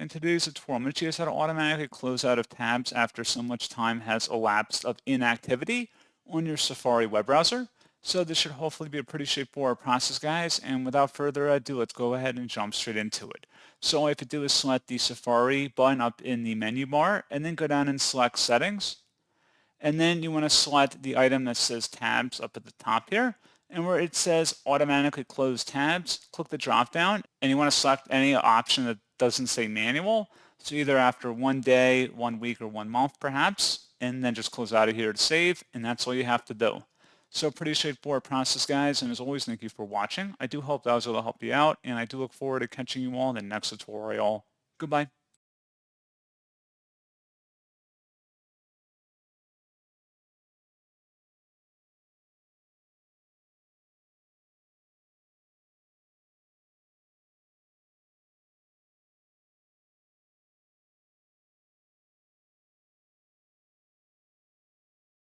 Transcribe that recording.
In today's tutorial, I'm going to teach you how to automatically close out of tabs after so much time has elapsed of inactivity on your Safari web browser. So this should hopefully be a pretty straightforward process, guys. And without further ado, let's go ahead and jump straight into it. So all you have to do is select the Safari button up in the menu bar and then go down and select Settings. And then you want to select the item that says Tabs up at the top here. And where it says Automatically Close Tabs, click the drop down and you want to select any option that doesn't say Manual. So either after 1 day, 1 week, or 1 month perhaps, and then just close out of here to save, and that's all you have to do. So pretty straightforward process, guys, and as always, thank you for watching. I do hope that was able to help you out, and I do look forward to catching you all in the next tutorial. Goodbye.